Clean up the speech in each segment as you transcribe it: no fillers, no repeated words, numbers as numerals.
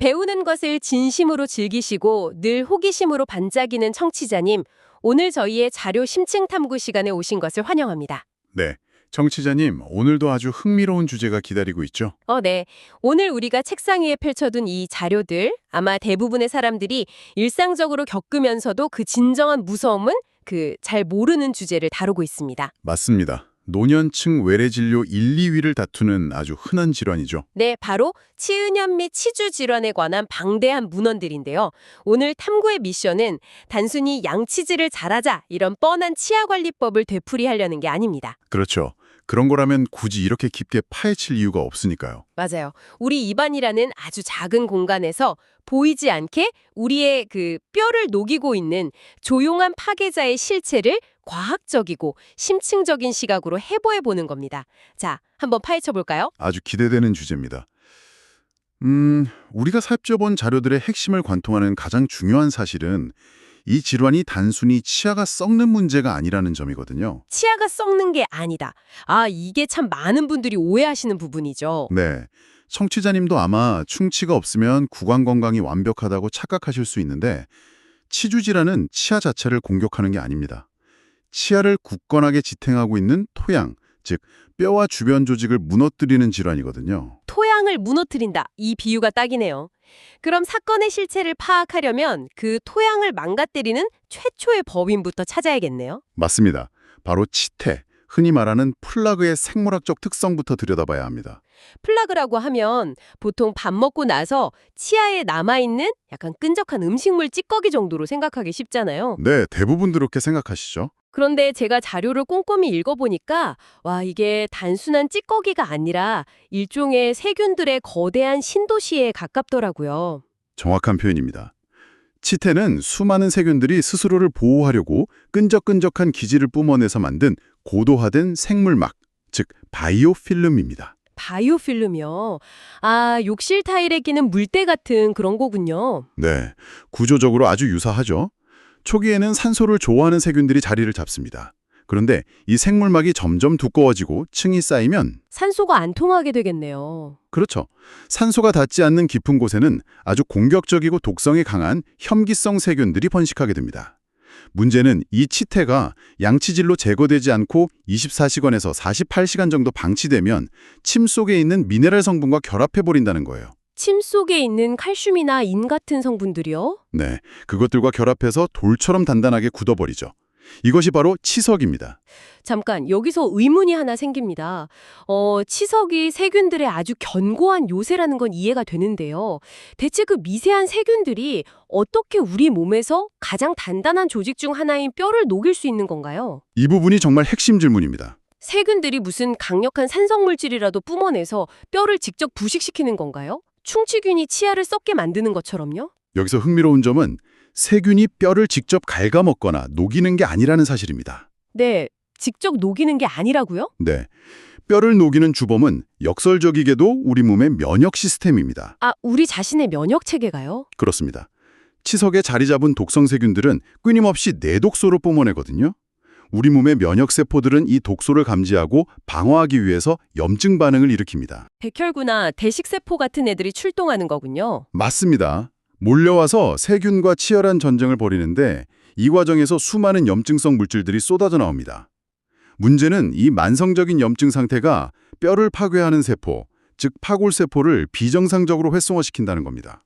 배우는 것을 진심으로 즐기시고 늘 호기심으로 반짝이는 청취자님, 오늘 저희의 자료 심층 탐구 시간에 오신 것을 환영합니다. 네, 청취자님, 오늘도 아주 흥미로운 주제가 기다리고 있죠? 네. 오늘 우리가 책상 위에 펼쳐둔 이 자료들, 아마 대부분의 사람들이 일상적으로 겪으면서도 그 진정한 무서움은 잘 모르는 주제를 다루고 있습니다. 맞습니다. 노년층 외래 진료 1, 2위를 다투는 아주 흔한 질환이죠. 네, 바로 치은염 및 치주 질환에 관한 방대한 문헌들인데요. 오늘 탐구의 미션은 단순히 양치질을 잘하자 이런 뻔한 치아관리법을 되풀이하려는 게 아닙니다. 그렇죠. 그런 거라면 굳이 이렇게 깊게 파헤칠 이유가 없으니까요. 맞아요. 우리 입안이라는 아주 작은 공간에서 보이지 않게 우리의 뼈를 녹이고 있는 조용한 파괴자의 실체를 과학적이고 심층적인 시각으로 해부해 보는 겁니다. 자, 한번 파헤쳐 볼까요? 아주 기대되는 주제입니다. 우리가 살펴본 자료들의 핵심을 관통하는 가장 중요한 사실은 이 질환이 단순히 치아가 썩는 문제가 아니라는 점이거든요. 치아가 썩는 게 아니다. 이게 참 많은 분들이 오해하시는 부분이죠. 네, 청취자님도 아마 충치가 없으면 구강 건강이 완벽하다고 착각하실 수 있는데 치주 질환은 치아 자체를 공격하는 게 아닙니다. 치아를 굳건하게 지탱하고 있는 토양, 즉 뼈와 주변 조직을 무너뜨리는 질환이거든요. 토양을 무너뜨린다. 이 비유가 딱이네요. 그럼 사건의 실체를 파악하려면 그 토양을 망가뜨리는 최초의 법인부터 찾아야겠네요. 맞습니다. 바로 치태, 흔히 말하는 플라그의 생물학적 특성부터 들여다봐야 합니다. 플라그라고 하면 보통 밥 먹고 나서 치아에 남아있는 약간 끈적한 음식물 찌꺼기 정도로 생각하기 쉽잖아요. 네, 대부분 그렇게 생각하시죠? 그런데 제가 자료를 꼼꼼히 읽어보니까 이게 단순한 찌꺼기가 아니라 일종의 세균들의 거대한 신도시에 가깝더라고요. 정확한 표현입니다. 치태는 수많은 세균들이 스스로를 보호하려고 끈적끈적한 기질을 뿜어내서 만든 고도화된 생물막, 즉 바이오필름입니다. 바이오필름이요. 욕실 타일에 끼는 물때 같은 그런 거군요. 네, 구조적으로 아주 유사하죠. 초기에는 산소를 좋아하는 세균들이 자리를 잡습니다. 그런데 이 생물막이 점점 두꺼워지고 층이 쌓이면 산소가 안 통하게 되겠네요. 그렇죠. 산소가 닿지 않는 깊은 곳에는 아주 공격적이고 독성이 강한 혐기성 세균들이 번식하게 됩니다. 문제는 이 치태가 양치질로 제거되지 않고 24시간에서 48시간 정도 방치되면 침 속에 있는 미네랄 성분과 결합해버린다는 거예요. 침 속에 있는 칼슘이나 인 같은 성분들이요? 네, 그것들과 결합해서 돌처럼 단단하게 굳어버리죠. 이것이 바로 치석입니다. 잠깐, 여기서 의문이 하나 생깁니다. 치석이 세균들의 아주 견고한 요새라는 건 이해가 되는데요. 대체 그 미세한 세균들이 어떻게 우리 몸에서 가장 단단한 조직 중 하나인 뼈를 녹일 수 있는 건가요? 이 부분이 정말 핵심 질문입니다. 세균들이 무슨 강력한 산성물질이라도 뿜어내서 뼈를 직접 부식시키는 건가요? 충치균이 치아를 썩게 만드는 것처럼요? 여기서 흥미로운 점은 세균이 뼈를 직접 갉아먹거나 녹이는 게 아니라는 사실입니다. 네, 직접 녹이는 게 아니라고요? 네, 뼈를 녹이는 주범은 역설적이게도 우리 몸의 면역 시스템입니다. 우리 자신의 면역 체계가요? 그렇습니다. 치석에 자리 잡은 독성 세균들은 끊임없이 내독소를 뿜어내거든요. 우리 몸의 면역세포들은 이 독소를 감지하고 방어하기 위해서 염증 반응을 일으킵니다. 백혈구나 대식세포 같은 애들이 출동하는 거군요. 맞습니다. 몰려와서 세균과 치열한 전쟁을 벌이는데 이 과정에서 수많은 염증성 물질들이 쏟아져 나옵니다. 문제는 이 만성적인 염증 상태가 뼈를 파괴하는 세포, 즉 파골세포를 비정상적으로 활성화시킨다는 겁니다.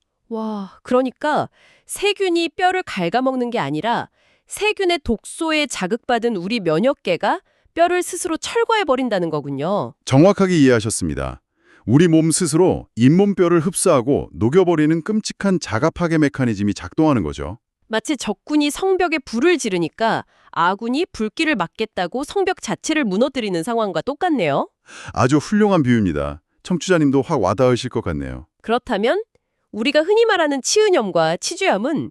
그러니까 세균이 뼈를 갉아먹는 게 아니라 세균의 독소에 자극받은 우리 면역계가 뼈를 스스로 철거해버린다는 거군요. 정확하게 이해하셨습니다. 우리 몸 스스로 잇몸뼈를 흡수하고 녹여버리는 끔찍한 자가 파괴 메커니즘이 작동하는 거죠. 마치 적군이 성벽에 불을 지르니까 아군이 불길을 막겠다고 성벽 자체를 무너뜨리는 상황과 똑같네요. 아주 훌륭한 비유입니다. 청취자님도 확 와닿으실 것 같네요. 그렇다면 우리가 흔히 말하는 치은염과 치주염은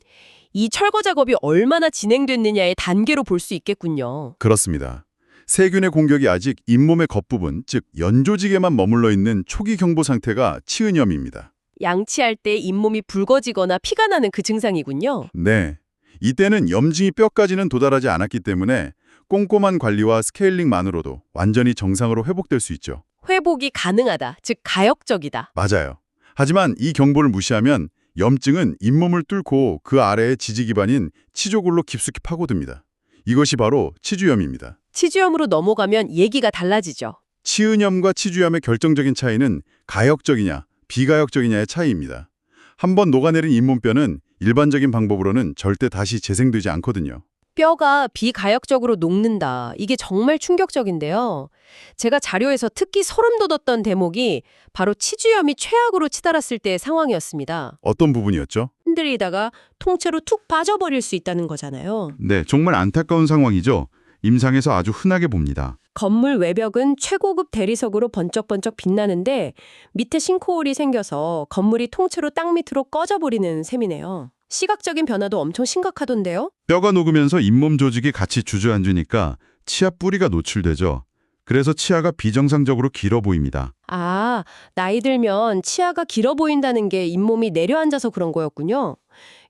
이 철거 작업이 얼마나 진행됐느냐의 단계로 볼 수 있겠군요. 그렇습니다. 세균의 공격이 아직 잇몸의 겉부분, 즉 연조직에만 머물러 있는 초기 경보 상태가 치은염입니다. 양치할 때 잇몸이 붉어지거나 피가 나는 그 증상이군요. 네, 이때는 염증이 뼈까지는 도달하지 않았기 때문에 꼼꼼한 관리와 스케일링만으로도 완전히 정상으로 회복될 수 있죠. 회복이 가능하다, 즉 가역적이다. 맞아요. 하지만 이 경보를 무시하면 염증은 잇몸을 뚫고 그 아래의 지지 기반인 치조골로 깊숙이 파고듭니다. 이것이 바로 치주염입니다. 치주염으로 넘어가면 얘기가 달라지죠. 치은염과 치주염의 결정적인 차이는 가역적이냐, 비가역적이냐의 차이입니다. 한번 녹아내린 잇몸뼈는 일반적인 방법으로는 절대 다시 재생되지 않거든요. 뼈가 비가역적으로 녹는다. 이게 정말 충격적인데요. 제가 자료에서 특히 소름 돋았던 대목이 바로 치주염이 최악으로 치달았을 때의 상황이었습니다. 어떤 부분이었죠? 흔들리다가 통째로 툭 빠져버릴 수 있다는 거잖아요. 네, 정말 안타까운 상황이죠. 임상에서 아주 흔하게 봅니다. 건물 외벽은 최고급 대리석으로 번쩍번쩍 빛나는데 밑에 싱크홀이 생겨서 건물이 통째로 땅 밑으로 꺼져버리는 셈이네요. 시각적인 변화도 엄청 심각하던데요? 뼈가 녹으면서 잇몸 조직이 같이 주저앉으니까 치아 뿌리가 노출되죠. 그래서 치아가 비정상적으로 길어 보입니다. 아, 나이 들면 치아가 길어 보인다는 게 잇몸이 내려앉아서 그런 거였군요.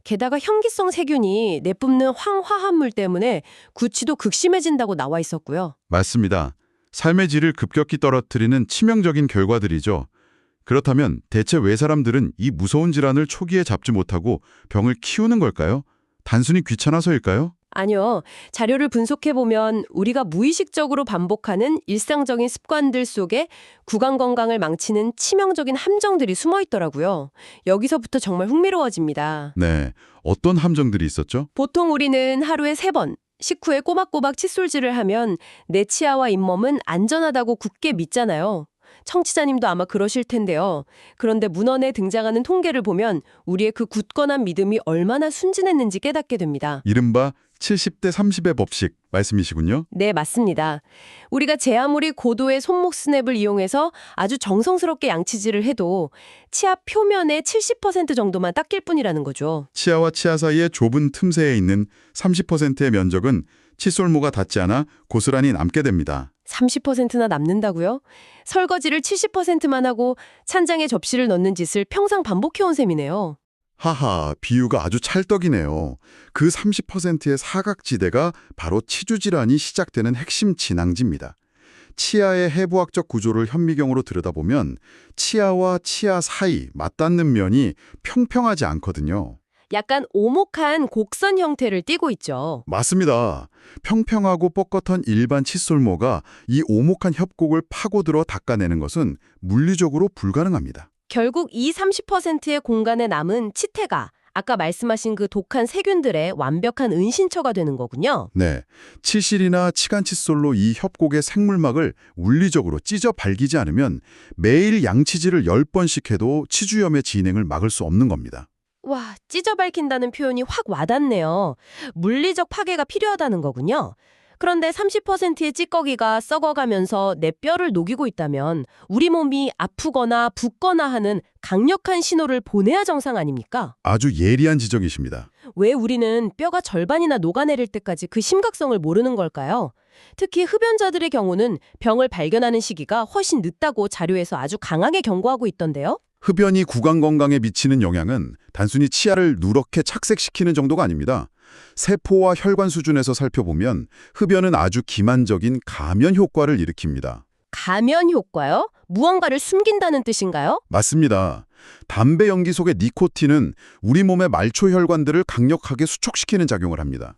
게다가 현기성 세균이 내뿜는 황화합물 때문에 구취도 극심해진다고 나와 있었고요. 맞습니다. 삶의 질을 급격히 떨어뜨리는 치명적인 결과들이죠. 그렇다면 대체 왜 사람들은 이 무서운 질환을 초기에 잡지 못하고 병을 키우는 걸까요? 단순히 귀찮아서일까요? 아니요. 자료를 분석해보면 우리가 무의식적으로 반복하는 일상적인 습관들 속에 구강 건강을 망치는 치명적인 함정들이 숨어 있더라고요. 여기서부터 정말 흥미로워집니다. 네, 어떤 함정들이 있었죠? 보통 우리는 하루에 3번, 식후에 꼬박꼬박 칫솔질을 하면 내 치아와 잇몸은 안전하다고 굳게 믿잖아요. 청취자님도 아마 그러실 텐데요. 그런데 문헌에 등장하는 통계를 보면 우리의 그 굳건한 믿음이 얼마나 순진했는지 깨닫게 됩니다. 이른바 70대 30의 법칙 말씀이시군요. 네, 맞습니다. 우리가 제 아무리 고도의 손목 스냅을 이용해서 아주 정성스럽게 양치질을 해도 치아 표면의 70% 정도만 닦일 뿐이라는 거죠. 치아와 치아 사이의 좁은 틈새에 있는 30%의 면적은 칫솔모가 닿지 않아 고스란히 남게 됩니다. 30%나 남는다고요? 설거지를 70%만 하고 찬장에 접시를 넣는 짓을 평생 반복해온 셈이네요. 하하, 비유가 아주 찰떡이네요. 그 30%의 사각지대가 바로 치주 질환이 시작되는 핵심 진앙지입니다. 치아의 해부학적 구조를 현미경으로 들여다보면 치아와 치아 사이 맞닿는 면이 평평하지 않거든요. 약간 오목한 곡선 형태를 띠고 있죠. 맞습니다. 평평하고 뻣뻣한 일반 칫솔모가 이 오목한 협곡을 파고들어 닦아내는 것은 물리적으로 불가능합니다. 결국 이 30%의 공간에 남은 치태가 아까 말씀하신 그 독한 세균들의 완벽한 은신처가 되는 거군요. 네, 치실이나 치간 칫솔로 이 협곡의 생물막을 물리적으로 찢어 발기지 않으면 매일 양치질을 10번씩 해도 치주염의 진행을 막을 수 없는 겁니다. 와, 찢어 밝힌다는 표현이 확 와닿네요. 물리적 파괴가 필요하다는 거군요. 그런데 30%의 찌꺼기가 썩어가면서 내 뼈를 녹이고 있다면 우리 몸이 아프거나 붓거나 하는 강력한 신호를 보내야 정상 아닙니까? 아주 예리한 지적이십니다. 왜 우리는 뼈가 절반이나 녹아내릴 때까지 그 심각성을 모르는 걸까요? 특히 흡연자들의 경우는 병을 발견하는 시기가 훨씬 늦다고 자료에서 아주 강하게 경고하고 있던데요. 흡연이 구강 건강에 미치는 영향은 단순히 치아를 누렇게 착색시키는 정도가 아닙니다. 세포와 혈관 수준에서 살펴보면 흡연은 아주 기만적인 감염 효과를 일으킵니다. 감염 효과요? 무언가를 숨긴다는 뜻인가요? 맞습니다. 담배 연기 속의 니코틴은 우리 몸의 말초 혈관들을 강력하게 수축시키는 작용을 합니다.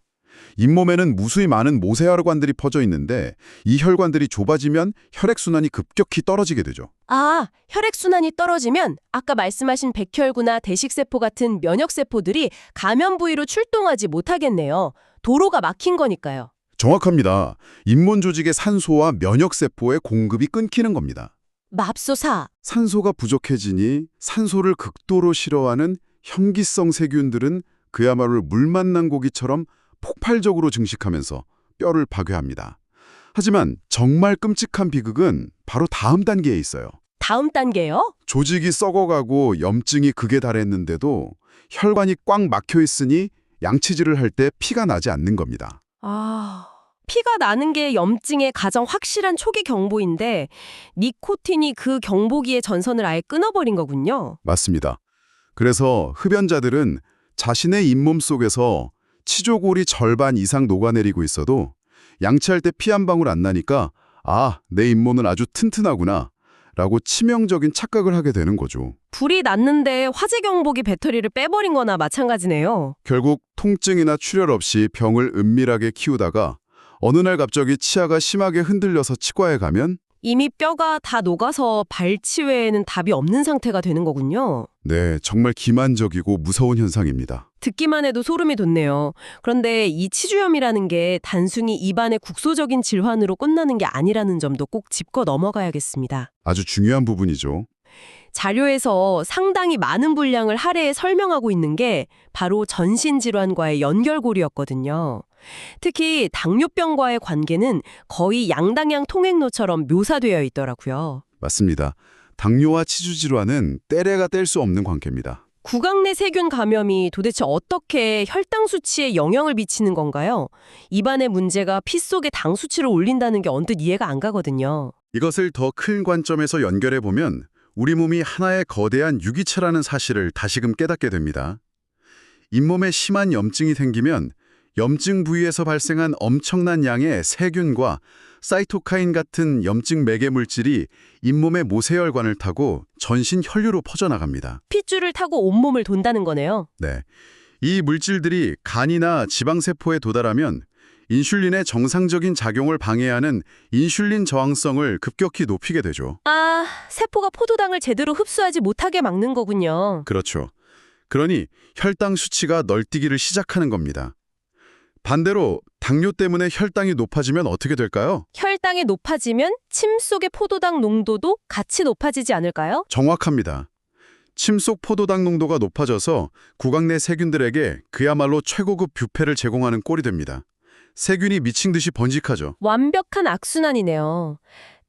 잇몸에는 무수히 많은 모세혈관들이 퍼져 있는데 이 혈관들이 좁아지면 혈액순환이 급격히 떨어지게 되죠. 아, 혈액순환이 떨어지면 아까 말씀하신 백혈구나 대식세포 같은 면역세포들이 감염 부위로 출동하지 못하겠네요. 도로가 막힌 거니까요. 정확합니다. 잇몸 조직의 산소와 면역세포의 공급이 끊기는 겁니다. 맙소사. 산소가 부족해지니 산소를 극도로 싫어하는 현기성 세균들은 그야말로 물 만난 고기처럼 폭발적으로 증식하면서 뼈를 파괴합니다. 하지만 정말 끔찍한 비극은 바로 다음 단계에 있어요. 다음 단계요? 조직이 썩어가고 염증이 극에 달했는데도 혈관이 꽉 막혀 있으니 양치질을 할 때 피가 나지 않는 겁니다. 아, 피가 나는 게 염증의 가장 확실한 초기 경보인데 니코틴이 그 경보기의 전선을 아예 끊어버린 거군요. 맞습니다. 그래서 흡연자들은 자신의 잇몸 속에서 치조골이 절반 이상 녹아내리고 있어도 양치할 때 피 한 방울 안 나니까 아, 내 잇몸은 아주 튼튼하구나 라고 치명적인 착각을 하게 되는 거죠. 불이 났는데 화재 경보기 배터리를 빼버린 거나 마찬가지네요. 결국 통증이나 출혈 없이 병을 은밀하게 키우다가 어느 날 갑자기 치아가 심하게 흔들려서 치과에 가면 이미 뼈가 다 녹아서 발치 외에는 답이 없는 상태가 되는 거군요. 네, 정말 기만적이고 무서운 현상입니다. 듣기만 해도 소름이 돋네요. 그런데 이 치주염이라는 게 단순히 입안의 국소적인 질환으로 끝나는 게 아니라는 점도 꼭 짚고 넘어가야겠습니다. 아주 중요한 부분이죠. 자료에서 상당히 많은 분량을 할애해 설명하고 있는 게 바로 전신질환과의 연결고리였거든요. 특히 당뇨병과의 관계는 거의 양당향 통행로처럼 묘사되어 있더라고요. 맞습니다. 당뇨와 치주 질환은 떼래가 뗄 수 없는 관계입니다. 구강 내 세균 감염이 도대체 어떻게 혈당 수치에 영향을 미치는 건가요? 입안의 문제가 피 속의 당 수치를 올린다는 게 언뜻 이해가 안 가거든요. 이것을 더 큰 관점에서 연결해 보면 우리 몸이 하나의 거대한 유기체라는 사실을 다시금 깨닫게 됩니다. 잇몸에 심한 염증이 생기면 염증 부위에서 발생한 엄청난 양의 세균과 사이토카인 같은 염증 매개 물질이 잇몸의 모세혈관을 타고 전신 혈류로 퍼져나갑니다. 핏줄을 타고 온몸을 돈다는 거네요. 네, 이 물질들이 간이나 지방세포에 도달하면 인슐린의 정상적인 작용을 방해하는 인슐린 저항성을 급격히 높이게 되죠. 아, 세포가 포도당을 제대로 흡수하지 못하게 막는 거군요. 그렇죠. 그러니 혈당 수치가 널뛰기를 시작하는 겁니다. 반대로 당뇨 때문에 혈당이 높아지면 어떻게 될까요? 혈당이 높아지면 침 속의 포도당 농도도 같이 높아지지 않을까요? 정확합니다. 침 속 포도당 농도가 높아져서 구강 내 세균들에게 그야말로 최고급 뷔페를 제공하는 꼴이 됩니다. 세균이 미친 듯이 번식하죠. 완벽한 악순환이네요.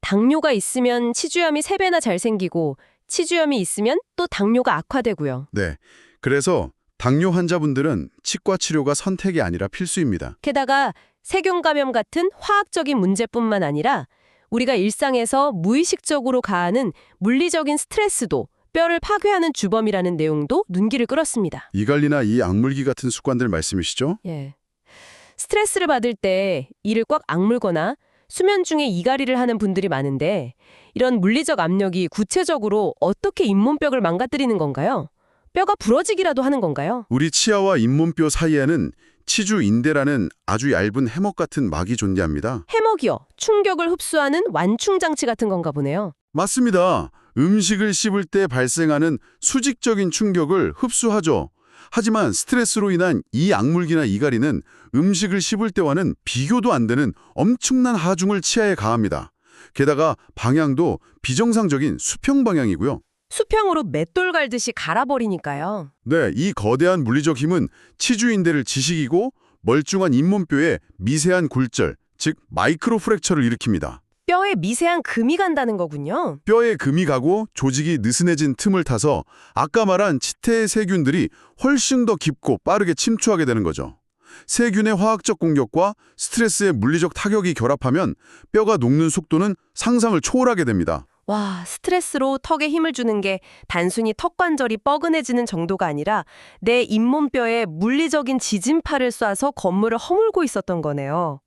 당뇨가 있으면 치주염이 3배나 잘 생기고 치주염이 있으면 또 당뇨가 악화되고요. 네, 그래서 당뇨 환자분들은 치과 치료가 선택이 아니라 필수입니다. 게다가 세균 감염 같은 화학적인 문제뿐만 아니라 우리가 일상에서 무의식적으로 가하는 물리적인 스트레스도 뼈를 파괴하는 주범이라는 내용도 눈길을 끌었습니다. 이갈리나 이 악물기 같은 습관들 말씀이시죠? 예. 스트레스를 받을 때 이를 꽉 악물거나 수면 중에 이갈이를 하는 분들이 많은데 이런 물리적 압력이 구체적으로 어떻게 잇몸벽을 망가뜨리는 건가요? 뼈가 부러지기라도 하는 건가요? 우리 치아와 잇몸뼈 사이에는 치주인대라는 아주 얇은 해먹 같은 막이 존재합니다. 해먹이요. 충격을 흡수하는 완충장치 같은 건가 보네요. 맞습니다. 음식을 씹을 때 발생하는 수직적인 충격을 흡수하죠. 하지만 스트레스로 인한 이 악물기나 이갈이는 음식을 씹을 때와는 비교도 안 되는 엄청난 하중을 치아에 가합니다. 게다가 방향도 비정상적인 수평 방향이고요. 수평으로 맷돌 갈듯이 갈아버리니까요. 네, 이 거대한 물리적 힘은 치주인대를 지식이고 멀쩡한 잇몸뼈에 미세한 굴절, 즉 마이크로 프랙처를 일으킵니다. 뼈에 미세한 금이 간다는 거군요. 뼈에 금이 가고 조직이 느슨해진 틈을 타서 아까 말한 치태의 세균들이 훨씬 더 깊고 빠르게 침투하게 되는 거죠. 세균의 화학적 공격과 스트레스의 물리적 타격이 결합하면 뼈가 녹는 속도는 상상을 초월하게 됩니다. 와, 스트레스로 턱에 힘을 주는 게 단순히 턱 관절이 뻐근해지는 정도가 아니라 내 잇몸뼈에 물리적인 지진파를 쏴서 건물을 허물고 있었던 거네요.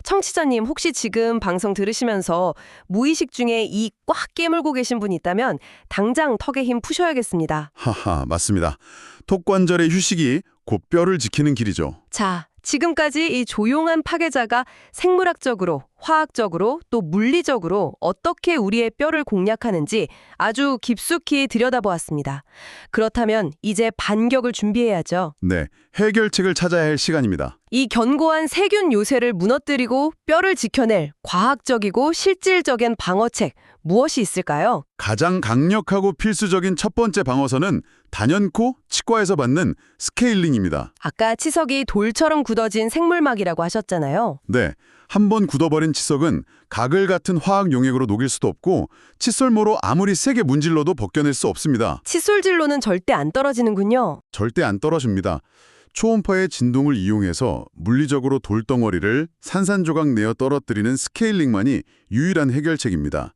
청취자님, 혹시 지금 방송 들으시면서 무의식 중에 이 꽉 깨물고 계신 분 있다면 당장 턱에 힘 푸셔야겠습니다. 하하, 맞습니다. 턱 관절의 휴식이 곧 뼈를 지키는 길이죠. 자, 지금까지 이 조용한 파괴자가 생물학적으로, 화학적으로, 또 물리적으로 어떻게 우리의 뼈를 공략하는지 아주 깊숙이 들여다보았습니다. 그렇다면 이제 반격을 준비해야죠. 네, 해결책을 찾아야 할 시간입니다. 이 견고한 세균 요새를 무너뜨리고 뼈를 지켜낼 과학적이고 실질적인 방어책 무엇이 있을까요? 가장 강력하고 필수적인 첫 번째 방어선은 단연코 치과에서 받는 스케일링입니다. 아까 치석이 돌처럼 굳어진 생물막이라고 하셨잖아요. 네, 한번 굳어버린 치석은 가글 같은 화학 용액으로 녹일 수도 없고 칫솔모로 아무리 세게 문질러도 벗겨낼 수 없습니다. 칫솔질로는 절대 안 떨어지는군요. 절대 안 떨어집니다. 초음파의 진동을 이용해서 물리적으로 돌덩어리를 산산조각 내어 떨어뜨리는 스케일링만이 유일한 해결책입니다.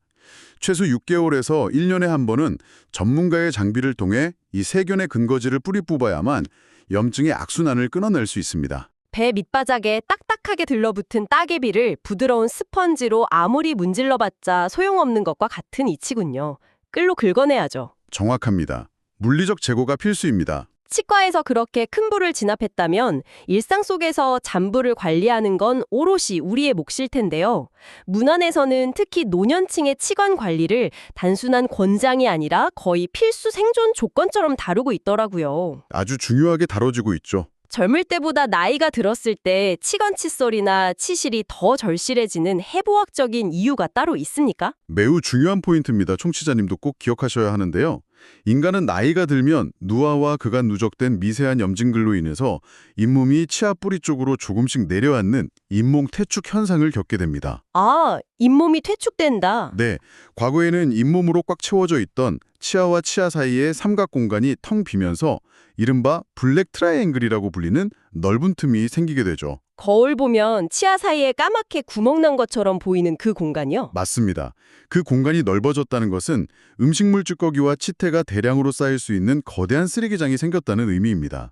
최소 6개월에서 1년에 한 번은 전문가의 장비를 통해 이 세균의 근거지를 뿌리 뽑아야만 염증의 악순환을 끊어낼 수 있습니다. 배 밑바닥에 딱딱한 딱딱하게 들러붙은 따개비를 부드러운 스펀지로 아무리 문질러봤자 소용없는 것과 같은 이치군요. 끌로 긁어내야죠. 정확합니다. 물리적 제거가 필수입니다. 치과에서 그렇게 큰 부를 진압했다면 일상 속에서 잔부를 관리하는 건 오롯이 우리의 몫일 텐데요. 문안에서는 특히 노년층의 치관 관리를 단순한 권장이 아니라 거의 필수 생존 조건처럼 다루고 있더라고요. 아주 중요하게 다뤄지고 있죠. 젊을 때보다 나이가 들었을 때 치관 칫솔이나 치실이 더 절실해지는 해부학적인 이유가 따로 있습니까? 매우 중요한 포인트입니다. 청취자님도 꼭 기억하셔야 하는데요. 인간은 나이가 들면 누아와 그간 누적된 미세한 염증글로 인해서 잇몸이 치아 뿌리 쪽으로 조금씩 내려앉는 잇몸 퇴축 현상을 겪게 됩니다. 아, 잇몸이 퇴축된다. 네, 과거에는 잇몸으로 꽉 채워져 있던 치아와 치아 사이의 삼각 공간이 텅 비면서 이른바 블랙 트라이앵글이라고 불리는 넓은 틈이 생기게 되죠. 거울 보면 치아 사이에 까맣게 구멍 난 것처럼 보이는 그 공간이요? 맞습니다. 그 공간이 넓어졌다는 것은 음식물 찌꺼기와 치태가 대량으로 쌓일 수 있는 거대한 쓰레기장이 생겼다는 의미입니다.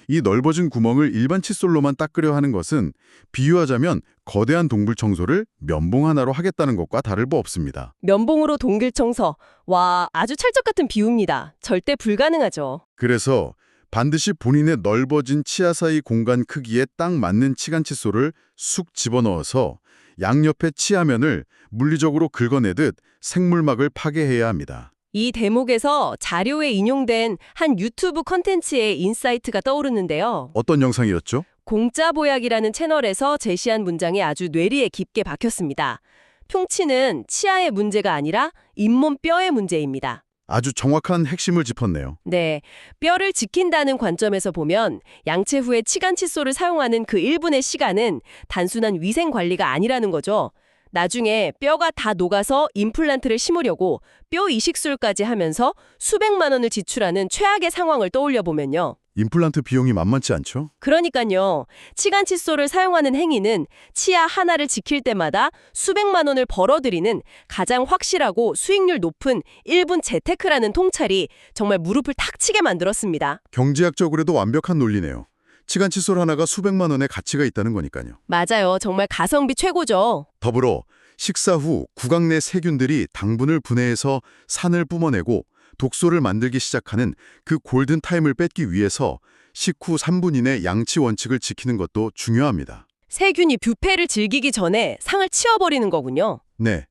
이 넓어진 구멍을 일반 칫솔로만 닦으려 하는 것은 비유하자면 거대한 동물 청소를 면봉 하나로 하겠다는 것과 다를 바 없습니다. 면봉으로 동글 청소. 와, 아주 찰떡 같은 비유입니다. 절대 불가능하죠. 그래서 반드시 본인의 넓어진 치아 사이 공간 크기에 딱 맞는 치간 칫솔을 쑥 집어넣어서 양옆의 치아면을 물리적으로 긁어내듯 생물막을 파괴해야 합니다. 이 대목에서 자료에 인용된 한 유튜브 컨텐츠의 인사이트가 떠오르는데요. 어떤 영상이었죠? 공짜 보약이라는 채널에서 제시한 문장이 아주 뇌리에 깊게 박혔습니다. 풍치는 치아의 문제가 아니라 잇몸 뼈의 문제입니다. 아주 정확한 핵심을 짚었네요. 네, 뼈를 지킨다는 관점에서 보면 양체 후에 치간 칫솔을 사용하는 그 1분의 시간은 단순한 위생 관리가 아니라는 거죠. 나중에 뼈가 다 녹아서 임플란트를 심으려고 뼈 이식술까지 하면서 수백만 원을 지출하는 최악의 상황을 떠올려 보면요. 임플란트 비용이 만만치 않죠? 그러니까요. 치간 칫솔을 사용하는 행위는 치아 하나를 지킬 때마다 수백만 원을 벌어들이는 가장 확실하고 수익률 높은 1분 재테크라는 통찰이 정말 무릎을 탁 치게 만들었습니다. 경제학적으로도 완벽한 논리네요. 치간 칫솔 하나가 수백만 원의 가치가 있다는 거니까요. 맞아요. 정말 가성비 최고죠. 더불어 식사 후 구강 내 세균들이 당분을 분해해서 산을 뿜어내고 독소를 만들기 시작하는 그 골든 타임을 뺏기 위해서 식후 3분 이내 양치 원칙을 지키는 것도 중요합니다. 세균이 뷔페를 즐기기 전에 상을 치워버리는 거군요. 네.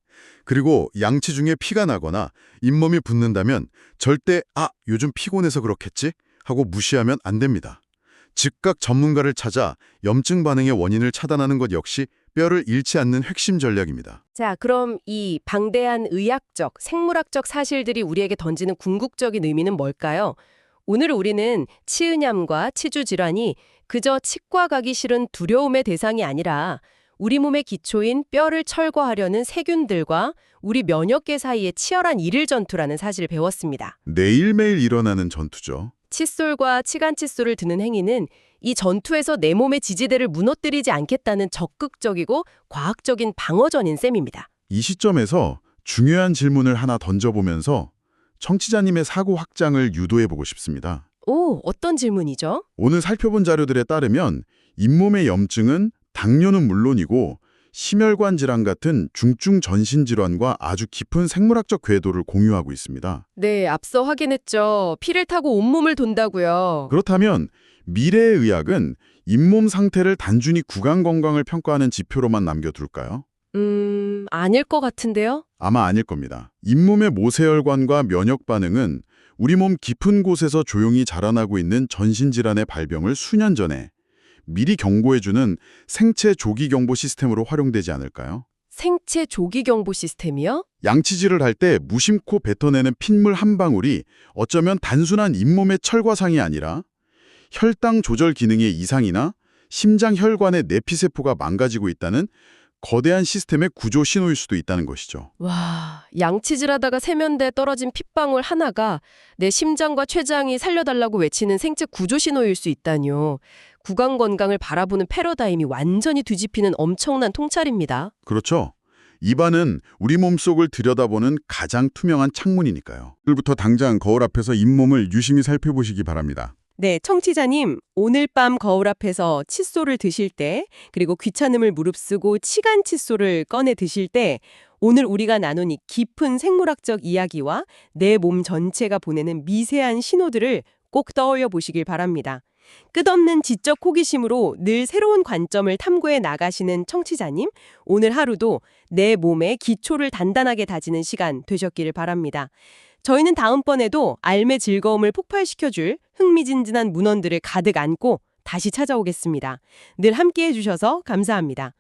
그리고 양치 중에 피가 나거나 잇몸이 붓는다면 절대 요즘 피곤해서 그렇겠지? 하고 무시하면 안 됩니다. 즉각 전문가를 찾아 염증 반응의 원인을 차단하는 것 역시 뼈를 잃지 않는 핵심 전략입니다. 자, 그럼 이 방대한 의학적, 생물학적 사실들이 우리에게 던지는 궁극적인 의미는 뭘까요? 오늘 우리는 치은염과 치주 질환이 그저 치과 가기 싫은 두려움의 대상이 아니라 우리 몸의 기초인 뼈를 철거하려는 세균들과 우리 면역계 사이의 치열한 일일 전투라는 사실을 배웠습니다. 매일매일 일어나는 전투죠. 칫솔과 치간 칫솔을 드는 행위는 이 전투에서 내 몸의 지지대를 무너뜨리지 않겠다는 적극적이고 과학적인 방어전인 셈입니다. 이 시점에서 중요한 질문을 하나 던져보면서 청취자님의 사고 확장을 유도해보고 싶습니다. 오, 어떤 질문이죠? 오늘 살펴본 자료들에 따르면 잇몸의 염증은 당뇨는 물론이고 심혈관 질환 같은 중증 전신 질환과 아주 깊은 생물학적 궤도를 공유하고 있습니다. 네, 앞서 확인했죠. 피를 타고 온몸을 돈다고요. 그렇다면 미래의 의학은 잇몸 상태를 단순히 구강 건강을 평가하는 지표로만 남겨둘까요? 아닐 것 같은데요? 아마 아닐 겁니다. 잇몸의 모세혈관과 면역 반응은 우리 몸 깊은 곳에서 조용히 자라나고 있는 전신질환의 발병을 수년 전에 미리 경고해주는 생체 조기 경보 시스템으로 활용되지 않을까요? 생체 조기 경보 시스템이요? 양치질을 할 때 무심코 뱉어내는 핏물 한 방울이 어쩌면 단순한 잇몸의 철과상이 아니라 혈당 조절 기능의 이상이나 심장 혈관의 내피세포가 망가지고 있다는 거대한 시스템의 구조 신호일 수도 있다는 것이죠. 와, 양치질하다가 세면대에 떨어진 핏방울 하나가 내 심장과 췌장이 살려달라고 외치는 생체 구조 신호일 수 있다니요. 구강 건강을 바라보는 패러다임이 완전히 뒤집히는 엄청난 통찰입니다. 그렇죠. 입안은 우리 몸속을 들여다보는 가장 투명한 창문이니까요. 오늘부터 당장 거울 앞에서 잇몸을 유심히 살펴보시기 바랍니다. 네, 청취자님, 오늘 밤 거울 앞에서 칫솔을 드실 때, 그리고 귀찮음을 무릅쓰고 치간 칫솔을 꺼내 드실 때, 오늘 우리가 나눈 이 깊은 생물학적 이야기와 내 몸 전체가 보내는 미세한 신호들을 꼭 떠올려 보시길 바랍니다. 끝없는 지적 호기심으로 늘 새로운 관점을 탐구해 나가시는 청취자님, 오늘 하루도 내 몸의 기초를 단단하게 다지는 시간 되셨기를 바랍니다. 저희는 다음번에도 삶의 즐거움을 폭발시켜줄 흥미진진한 문헌들을 가득 안고 다시 찾아오겠습니다. 늘 함께해 주셔서 감사합니다.